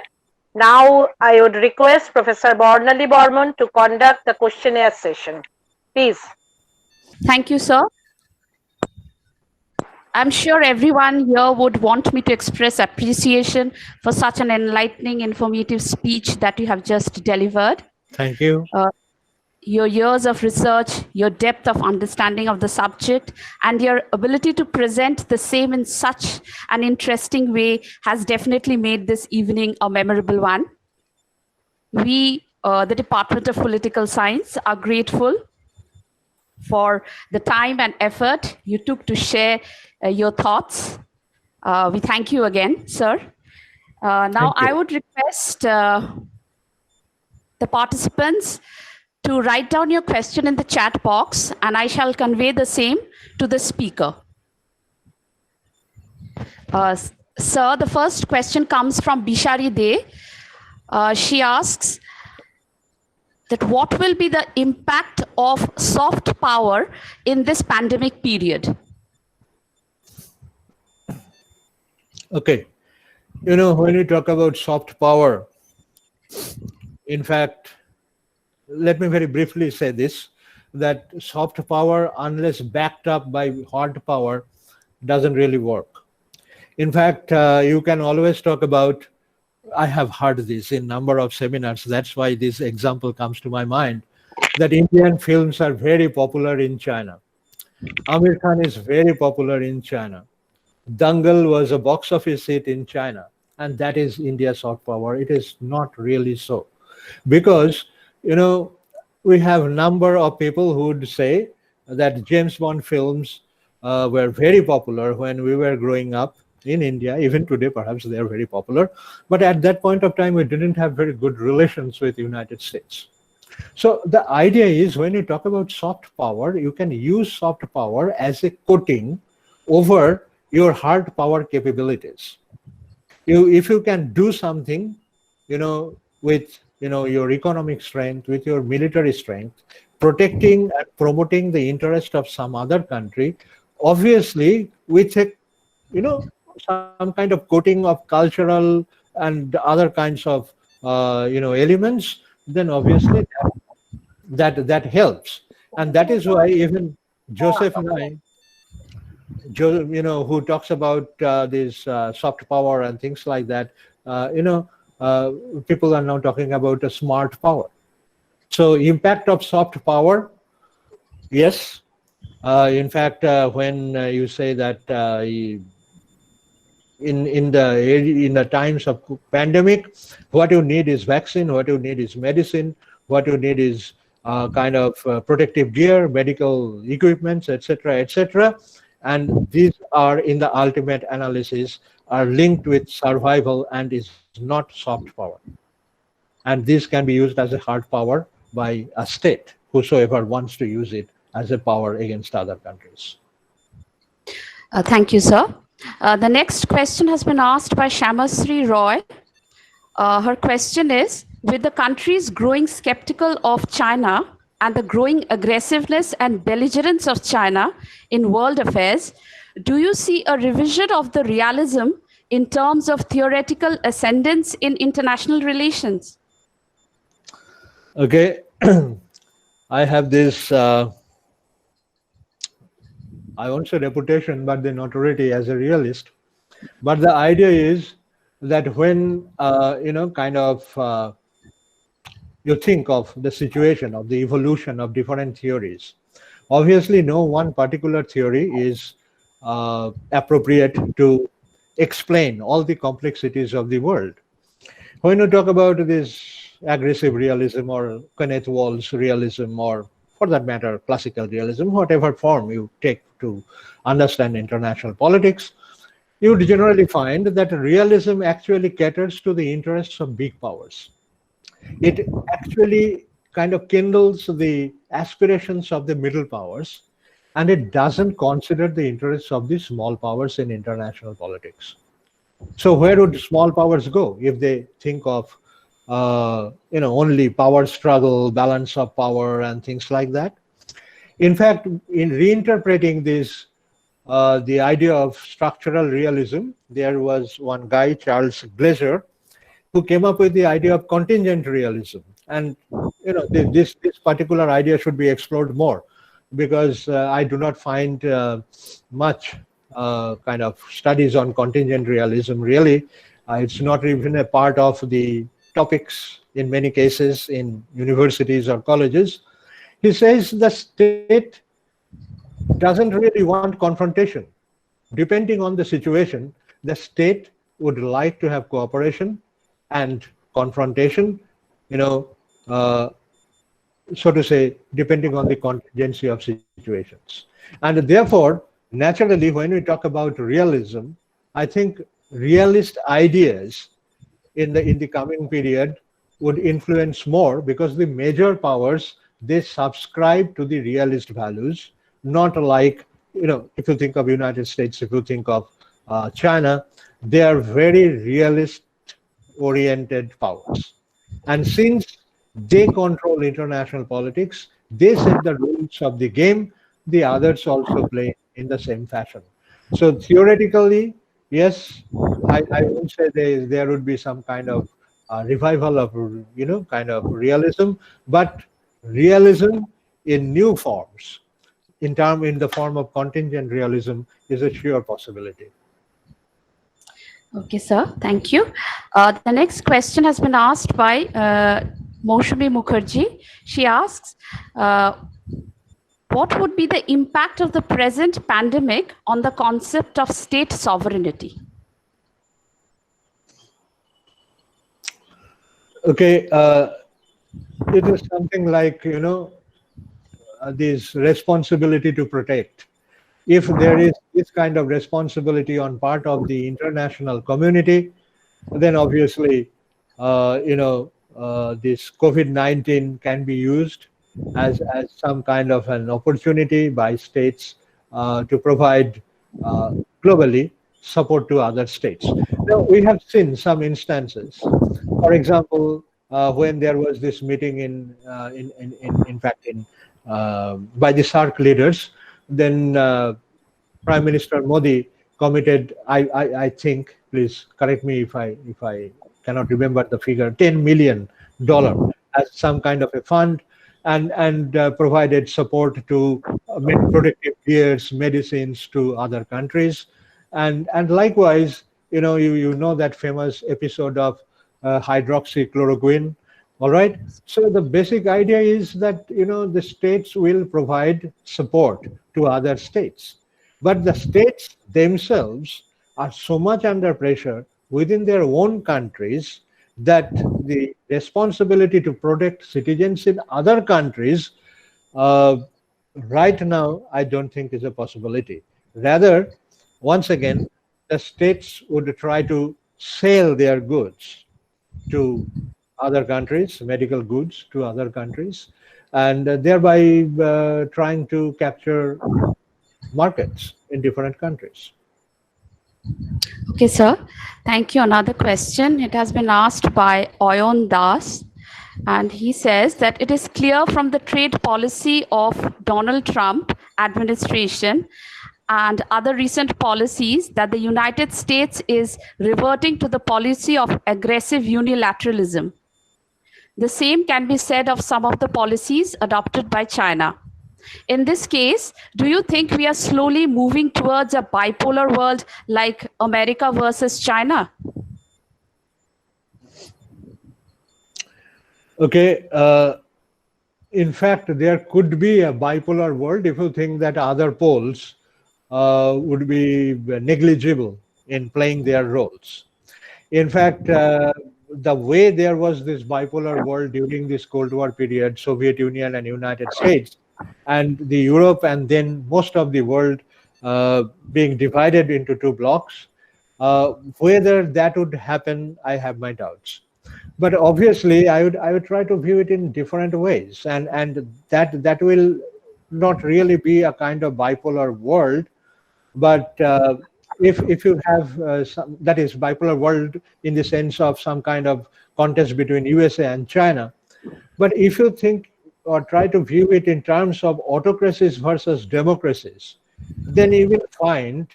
Now, I would request Professor Bornali Borman to conduct the questionnaire session. Please. Thank you, sir. I'm sure everyone here would want me to express appreciation for such an enlightening, informative speech that you have just delivered. Thank you. Your years of research, your depth of understanding of the subject, and your ability to present the same in such an interesting way has definitely made this evening a memorable one. We, the Department of Political Science, are grateful for the time and effort you took to share your thoughts. We thank you again, sir. Now, I would request the participants to write down your question in the chat box, and I shall convey the same to the speaker. Sir, the first question comes from Bishari De. She asks that what will be the impact of soft power in this pandemic period? Okay. You know, when you talk about soft power, in fact, let me very briefly say this, that soft power, unless backed up by hard power, doesn't really work. In fact, you can always talk about, I have heard this in number of seminars, that's why this example comes to my mind, that Indian films are very popular in China. Amir Khan is very popular in China. Dangal was a box office hit in China, and that is India's soft power. It is not really so. Because, you know, we have a number of people who would say that James Bond films were very popular when we were growing up in India. Even today, perhaps they are very popular. But at that point of time, we didn't have very good relations with the United States. So the idea is, when you talk about soft power, you can use soft power as a coating over your hard power capabilities. If you can do something, with your economic strength, with your military strength, protecting and promoting the interest of some other country, obviously with a some kind of coating of cultural and other kinds of elements, then obviously that helps. And that is why even Joseph Nye, who talks about this soft power and things like that, people are now talking about a smart power. So impact of soft power, yes. In fact, when you say that in the times of pandemic, what you need is vaccine, what you need is medicine, what you need is kind of protective gear, medical equipments, etc., etc. And these are, in the ultimate analysis, are linked with survival and is not soft power. And this can be used as a hard power by a state, whosoever wants to use it as a power against other countries. Thank you, sir. The next question has been asked by Shamasri Roy. Her question is, with the countries growing skeptical of China and the growing aggressiveness and belligerence of China in world affairs, do you see a revision of the realism in terms of theoretical ascendance in international relations? Okay, I have this, I won't say reputation, but the notoriety as a realist. But the idea is that when you think of the situation of the evolution of different theories, obviously no one particular theory is appropriate to explain all the complexities of the world. When you talk about this aggressive realism or Kenneth Walls realism, or for that matter, classical realism, whatever form you take to understand international politics, you would generally find that realism actually caters to the interests of big powers. It actually kind of kindles the aspirations of the middle powers, and it doesn't consider the interests of the small powers in international politics. So where would small powers go if they think of only power struggle, balance of power, and things like that? In fact, in reinterpreting this, the idea of structural realism, there was one guy, Charles Glaser, who came up with the idea of contingent realism. And this particular idea should be explored more, because I do not find much kind of studies on contingent realism really. It's not even a part of the topics in many cases in universities or colleges. He says the state doesn't really want confrontation. Depending on the situation, the state would like to have cooperation and confrontation, so to say, depending on the contingency of situations. And therefore, naturally, when we talk about realism, I think realist ideas in the coming period would influence more, because the major powers, they subscribe to the realist values, not like, if you think of United States, if you think of China, they are very realist oriented powers. And since they control international politics, they set the rules of the game, the others also play in the same fashion. So theoretically, yes, I would say there would be some kind of revival of, kind of realism, but realism in new forms, in the form of contingent realism, is a sure possibility. Okay, sir. Thank you. The next question has been asked by Moushami Mukherjee. She asks, what would be the impact of the present pandemic on the concept of state sovereignty? Okay, it is something like, this responsibility to protect. If there is this kind of responsibility on part of the international community, then obviously, this COVID-19 can be used as some kind of an opportunity by states to provide globally support to other states. Now, we have seen some instances. For example, when there was this meeting in fact, by the SAARC leaders, then Prime Minister Modi committed, I think, please correct me if I cannot remember the figure, $10 million as some kind of a fund, and provided support to protective gears, medicines to other countries, and likewise, you know that famous episode of hydroxychloroquine. All right. So the basic idea is that the states will provide support to other states, but the states themselves are so much under pressure within their own countries that the responsibility to protect citizens in other countries right now, I don't think is a possibility. Rather, once again, the states would try to sell their goods to other countries, medical goods to other countries, and thereby trying to capture markets in different countries. Okay, sir. Thank you. Another question. It has been asked by Oyon Das, and he says that it is clear from the trade policy of Donald Trump administration and other recent policies that the United States is reverting to the policy of aggressive unilateralism. The same can be said of some of the policies adopted by China. In this case, do you think we are slowly moving towards a bipolar world like America versus China? Okay. In fact, there could be a bipolar world if you think that other poles would be negligible in playing their roles. In fact, the way there was this bipolar world during this Cold War period, Soviet Union and United States, and the Europe, and then most of the world being divided into two blocks, whether that would happen, I have my doubts. But obviously, I would try to view it in different ways, and that will not really be a kind of bipolar world, but if you have some, that is bipolar world in the sense of some kind of contest between USA and China. But if you think or try to view it in terms of autocracies versus democracies, then you will find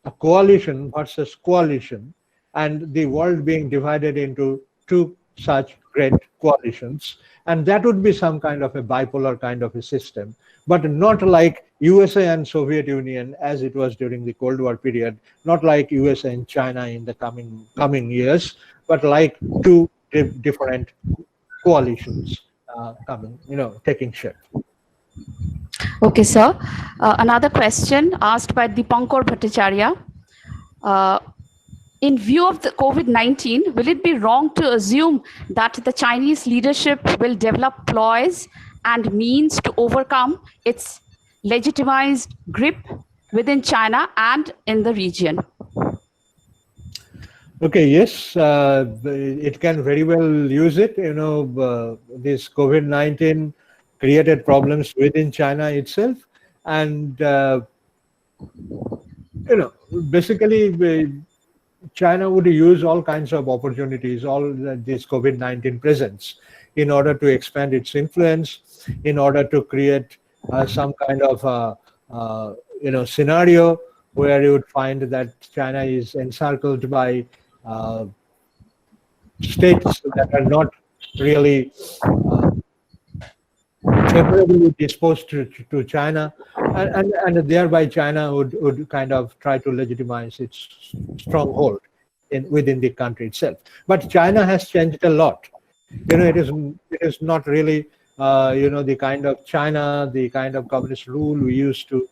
a coalition versus coalition, and the world being divided into two such great coalitions. And that would be some kind of a bipolar kind of a system, but not like USA and Soviet Union as it was during the Cold War period, not like USA and China in the coming years, but like two different coalitions taking shape. Okay, sir. Another question asked by Dipankar Bhattacharya. In view of the COVID-19, will it be wrong to assume that the Chinese leadership will develop ploys and means to overcome its legitimized grip within China and in the region? Okay, yes, it can very well use it. This COVID-19 created problems within China itself, and basically China would use all kinds of opportunities, all this COVID-19 presents, in order to expand its influence, in order to create some kind of scenario where you would find that China is encircled by states that are not really favorably disposed to China, and thereby China would kind of try to legitimize its stronghold within the country itself. But China has changed a lot. It is not really the kind of China, the kind of communist rule we used to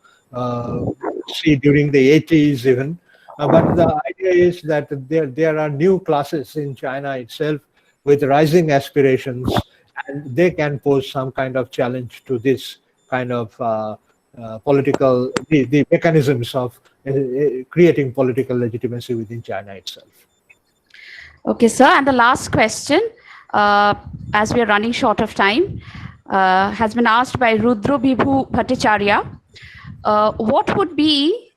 see during the 80s even. But the idea is that there are new classes in China itself with rising aspirations, and they can pose some kind of challenge to this kind of political, the mechanisms of creating political legitimacy within China itself. Okay, sir. And the last question, as we are running short of time, has been asked by Rudra Bibhu Bhattacharya. What would be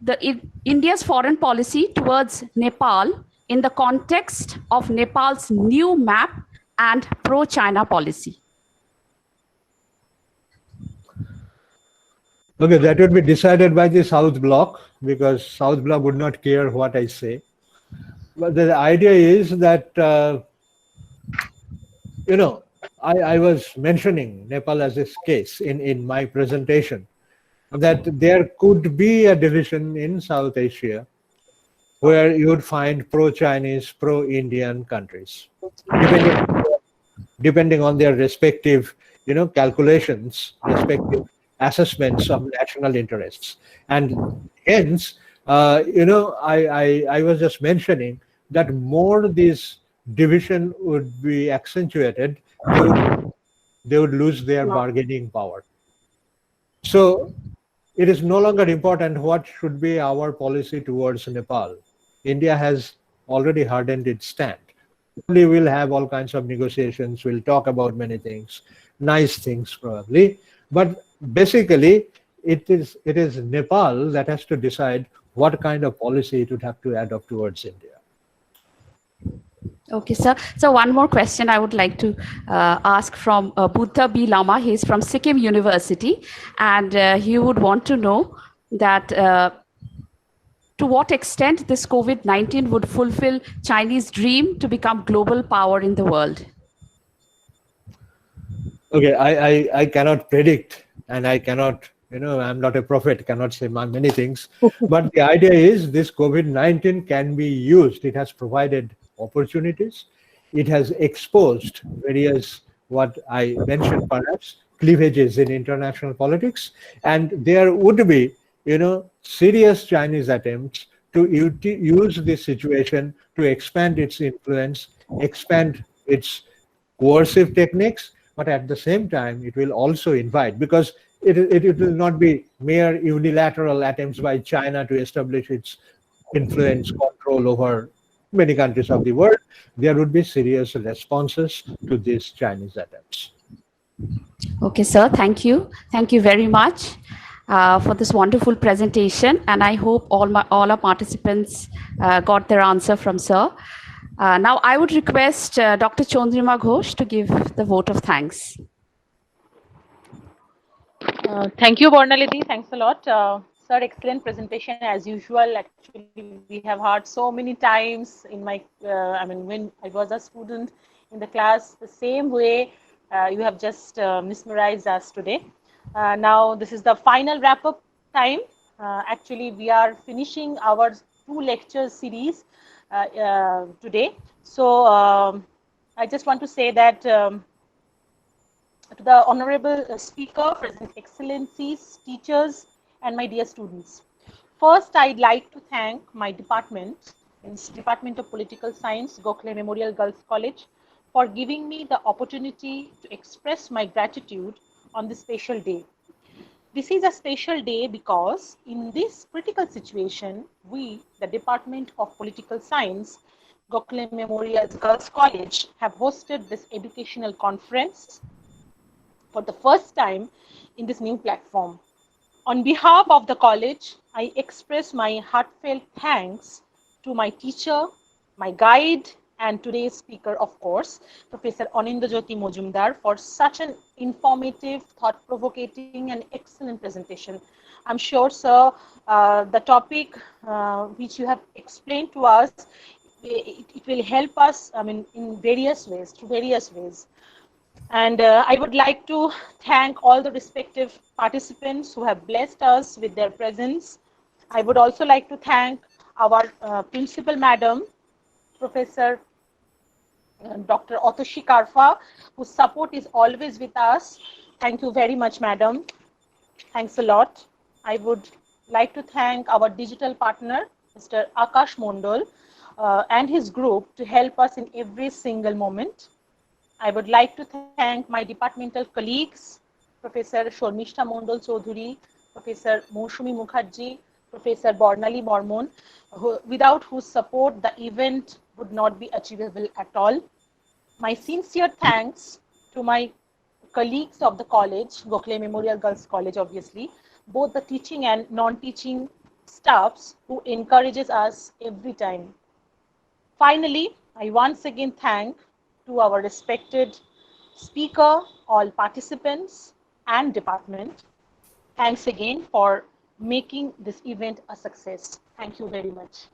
India's foreign policy towards Nepal in the context of Nepal's new map and pro-China policy? Okay, that would be decided by the South Bloc, because South Bloc would not care what I say. But the idea is that, I was mentioning Nepal as a case in my presentation, that there could be a division in South Asia where you would find pro-Chinese, pro-Indian countries, depending on their respective, calculations, respective assessments of national interests. And hence, I was just mentioning that more this division would be accentuated, they would lose their bargaining power. So it is no longer important what should be our policy towards Nepal. India has already hardened its stand. We will have all kinds of negotiations, we'll talk about many things, nice things probably, but basically it is Nepal that has to decide what kind of policy it would have to adopt towards India. Okay, sir. So one more question I would like to ask from Buddha B. Lama. He's from Sikkim University, and he would want to know that to what extent this COVID-19 would fulfill Chinese dream to become global power in the world. Okay, I cannot predict and I cannot I'm not a prophet, cannot say many things. But the idea is this COVID-19 can be used. It has provided opportunities. It has exposed various, what I mentioned perhaps, cleavages in international politics. And there would be, serious Chinese attempts to use this situation to expand its influence, expand its coercive techniques, but at the same time, it will also invite, because it will not be mere unilateral attempts by China to establish its influence, control over many countries of the world. There would be serious responses to these Chinese attempts. Okay, sir. Thank you. Thank you very much for this wonderful presentation. And I hope all our participants got their answer from sir. Now, I would request Dr. Chandrima Ghosh to give the vote of thanks. Thank you, Bornalidi. Thanks a lot. Sir, excellent presentation as usual. Actually, we have heard so many times in my, when I was a student in the class, the same way you have just mesmerized us today. Now, this is the final wrap-up time. Actually, we are finishing our 2 lecture series today. So, I just want to say that to the honorable speaker, present excellencies, teachers, and my dear students. First, I'd like to thank my department, Department of Political Science, Gokhale Memorial Girls College, for giving me the opportunity to express my gratitude on this special day. This is a special day because in this critical situation, we, the Department of Political Science, Gokhale Memorial Girls College, have hosted this educational conference for the first time in this new platform. On behalf of the college, I express my heartfelt thanks to my teacher, my guide, and today's speaker, of course, Professor Anindya Majumdar, for such an informative, thought-provoking, and excellent presentation. I'm sure, sir, the topic which you have explained to us, it will help us, in various ways, through various ways. And I would like to thank all the respective participants who have blessed us with their presence. I would also like to thank our principal madam, Professor Dr. Otoshi Karfa, whose support is always with us. Thank you very much, madam. Thanks a lot. I would like to thank our digital partner, Mr. Akash Mondol, and his group to help us in every single moment. I would like to thank my departmental colleagues, Professor Shormishta Mondol Chaudhuri, Professor Moshumi Mukherjee, Professor Bornali Mormon, without whose support the event would not be achievable at all. My sincere thanks to my colleagues of the college, Gokhale Memorial Girls College, obviously, both the teaching and non-teaching staffs who encourages us every time. Finally, I once again thank to our respected speaker, all participants and department. Thanks again for making this event a success. Thank you very much.